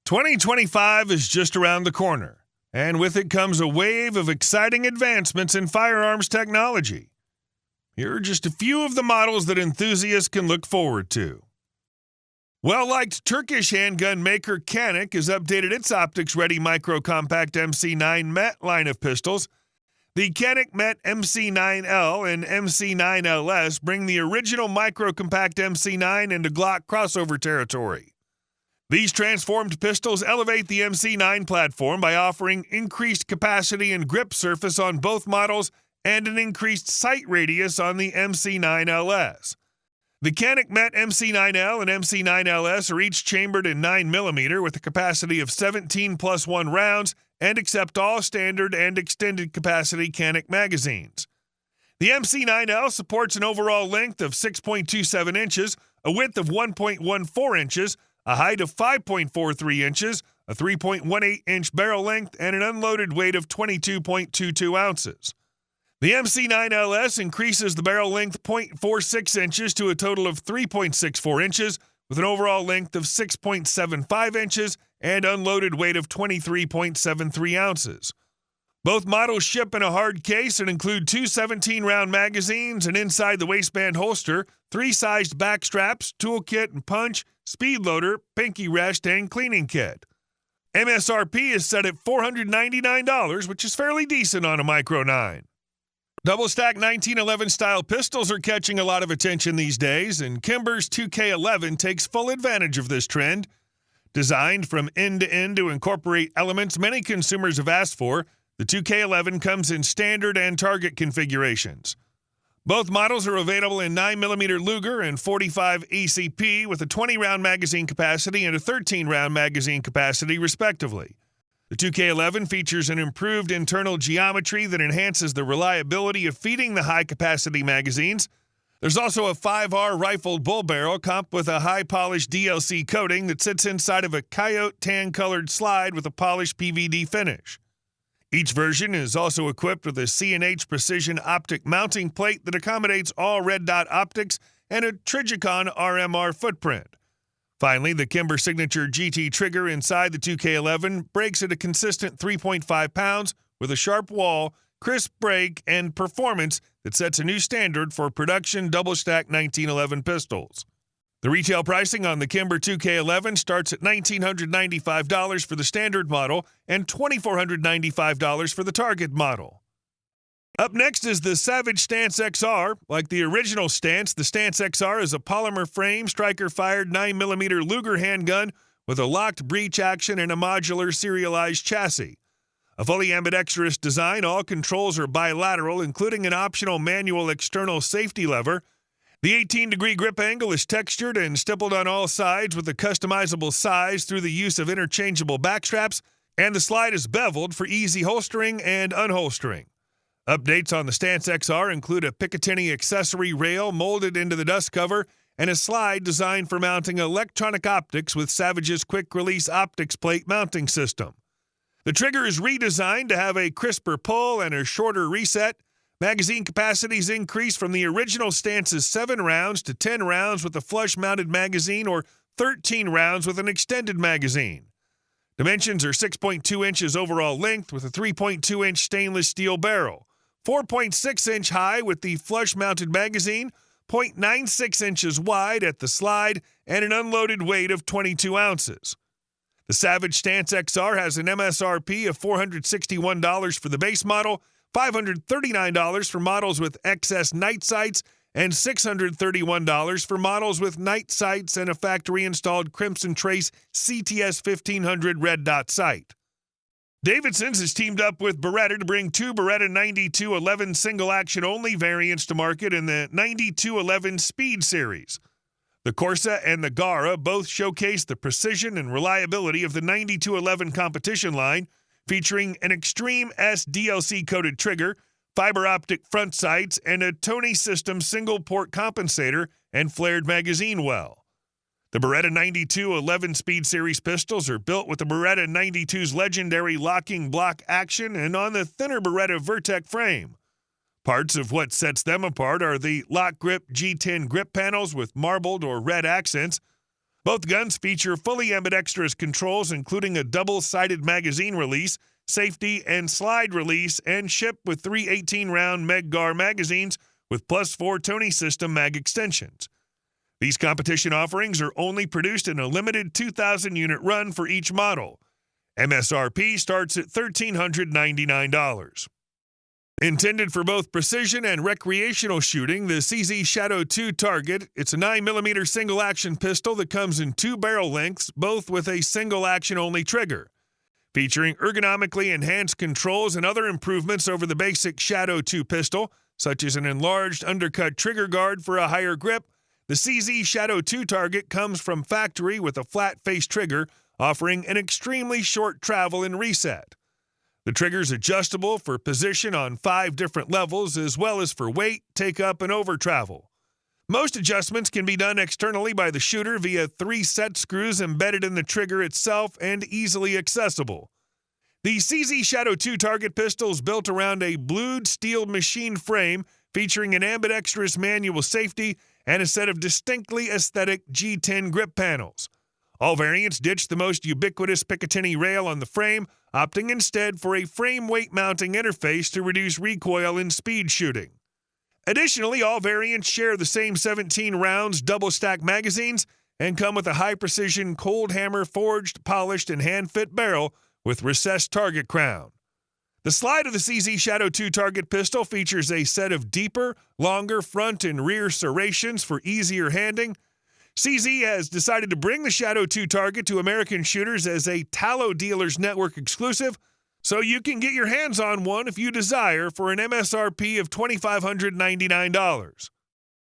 2025 is just around the corner, and with it comes a wave of exciting advancements in firearms technology. Here are just a few of the models that enthusiasts can look forward to. Well-liked Turkish handgun maker Canic has updated its optics-ready micro-compact MC9 Met line of pistols. The Canic Met MC9 L and MC9 LS bring the original micro-compact MC9 into Glock crossover territory. These transformed pistols elevate the MC9 platform by offering increased capacity and grip surface on both models and an increased sight radius on the MC9 LS. The Canic Met MC9L and MC9 LS are each chambered in 9mm with a capacity of 17 + 1 rounds and accept all standard and extended capacity Canic magazines. The MC9L supports an overall length of 6.27 inches, a width of 1.14 inches, a height of 5.43 inches, a 3.18-inch barrel length, and an unloaded weight of 22.22 ounces. The MC9 LS increases the barrel length 0.46 inches to a total of 3.64 inches, with an overall length of 6.75 inches and unloaded weight of 23.73 ounces. Both models ship in a hard case and include two 17-round magazines, an inside-the-waistband holster, 3 sized back straps, toolkit and punch, speed loader, pinky rest, and cleaning kit. MSRP is set at $499, which is fairly decent on a Micro 9. Double-stack 1911 style pistols are catching a lot of attention these days, and Kimber's 2K11 takes full advantage of this trend. Designed from end to end to incorporate elements many consumers have asked for, the 2K11 comes in standard and target configurations. Both models are available in 9mm Luger and 45 ECP with a 20-round magazine capacity and a 13-round magazine capacity, respectively. The 2K11 features an improved internal geometry that enhances the reliability of feeding the high-capacity magazines. There's also a 5R rifled bull barrel comped with a high-polished DLC coating that sits inside of a coyote tan-colored slide with a polished PVD finish. Each version is also equipped with a C&H precision optic mounting plate that accommodates all red dot optics and a Trijicon RMR footprint. Finally, the Kimber Signature GT trigger inside the 2K11 breaks at a consistent 3.5 pounds with a sharp wall, crisp break, and performance that sets a new standard for production double-stack 1911 pistols. The retail pricing on the Kimber 2K11 starts at $1,995 for the standard model and $2,495 for the target model. Up next is the Savage Stance XR. Like the original Stance, the Stance XR is a polymer frame, striker-fired 9mm Luger handgun with a locked breech action and a modular serialized chassis. A fully ambidextrous design, all controls are bilateral, including an optional manual external safety lever. The 18-degree grip angle is textured and stippled on all sides with a customizable size through the use of interchangeable backstraps, and the slide is beveled for easy holstering and unholstering. Updates on the Stance XR include a Picatinny accessory rail molded into the dust cover and a slide designed for mounting electronic optics with Savage's quick-release optics plate mounting system. The trigger is redesigned to have a crisper pull and a shorter reset. Magazine capacities increase from the original Stance's 7 rounds to 10 rounds with a flush-mounted magazine or 13 rounds with an extended magazine. Dimensions are 6.2 inches overall length with a 3.2-inch stainless steel barrel, 4.6-inch high with the flush-mounted magazine, 0.96 inches wide at the slide, and an unloaded weight of 22 ounces. The Savage Stance XR has an MSRP of $461 for the base model, $539 for models with XS night sights, and $631 for models with night sights and a factory-installed Crimson Trace CTS 1500 red dot sight. Davidson's has teamed up with Beretta to bring two Beretta 9211 single-action-only variants to market in the 9211 Speed Series. The Corsa and the Gara both showcase the precision and reliability of the 9211 competition line, featuring an Extreme S DLC-coated trigger, fiber optic front sights, and a Tony System single-port compensator and flared magazine well. The Beretta 9211 Speed Series pistols are built with the Beretta 92's legendary locking block action and on the thinner Beretta Vertec frame. Parts of what sets them apart are the lock grip G10 grip panels with marbled or red accents, Both guns feature fully ambidextrous controls, including a double-sided magazine release, safety, and slide release, and ship with 3 18-round Meg-Gar magazines with +4 Tony system mag extensions. These competition offerings are only produced in a limited 2,000-unit run for each model. MSRP starts at $1,399. Intended for both precision and recreational shooting, the CZ Shadow 2 Target, it's a 9mm single-action pistol that comes in 2 barrel lengths, both with a single-action-only trigger. Featuring ergonomically enhanced controls and other improvements over the basic Shadow 2 pistol, such as an enlarged undercut trigger guard for a higher grip, the CZ Shadow 2 Target comes from factory with a flat-face trigger, offering an extremely short travel and reset. The trigger is adjustable for position on 5 different levels, as well as for weight, take-up, and over travel. Most adjustments can be done externally by the shooter via 3 set screws embedded in the trigger itself and easily accessible. The CZ Shadow 2 Target pistol is built around a blued steel machined frame featuring an ambidextrous manual safety and a set of distinctly aesthetic G10 grip panels. All variants ditch the most ubiquitous Picatinny rail on the frame, opting instead for a frame weight mounting interface to reduce recoil in speed shooting. Additionally, all variants share the same 17 rounds double-stack magazines and come with a high-precision cold hammer forged, polished, and hand-fit barrel with recessed target crown. The slide of the CZ Shadow 2 Target pistol features a set of deeper, longer front and rear serrations for easier handling. CZ has decided to bring the Shadow 2 Target to American shooters as a Tallow Dealers Network exclusive, so you can get your hands on one if you desire for an MSRP of $2,599.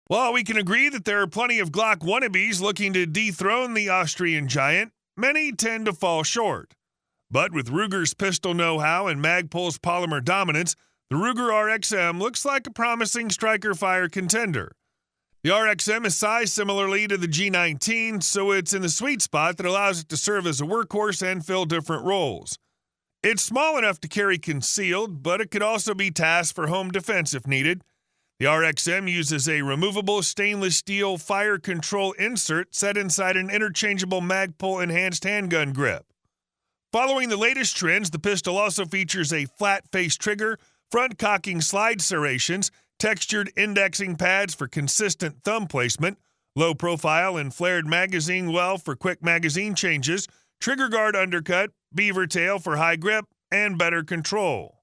While we can agree that there are plenty of Glock wannabes looking to dethrone the Austrian giant, many tend to fall short. But with Ruger's pistol know-how and Magpul's polymer dominance, the Ruger RXM looks like a promising striker fire contender. The RXM is sized similarly to the G19, so it's in the sweet spot that allows it to serve as a workhorse and fill different roles. It's small enough to carry concealed, but it could also be tasked for home defense if needed. The RXM uses a removable stainless steel fire control insert set inside an interchangeable Magpul enhanced handgun grip. Following the latest trends, the pistol also features a flat-face trigger, front-cocking slide serrations, textured indexing pads for consistent thumb placement, low profile and flared magazine well for quick magazine changes, trigger guard undercut, beaver tail for high grip, and better control.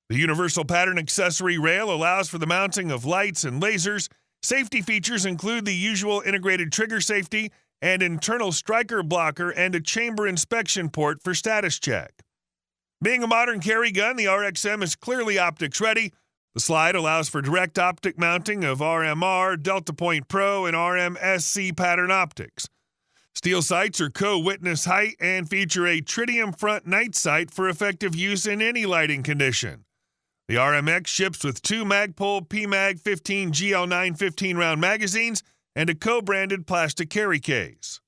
The universal pattern accessory rail allows for the mounting of lights and lasers. Safety features include the usual integrated trigger safety, and internal striker blocker and a chamber inspection port for status check. Being a modern carry gun, the RXM is clearly optics ready. The slide allows for direct optic mounting of RMR, Delta Point Pro, and RMSC pattern optics. Steel sights are co-witness height and feature a tritium front night sight for effective use in any lighting condition. The RMX ships with 2 Magpul PMag 15 GL9 15-round magazines and a co-branded plastic carry case.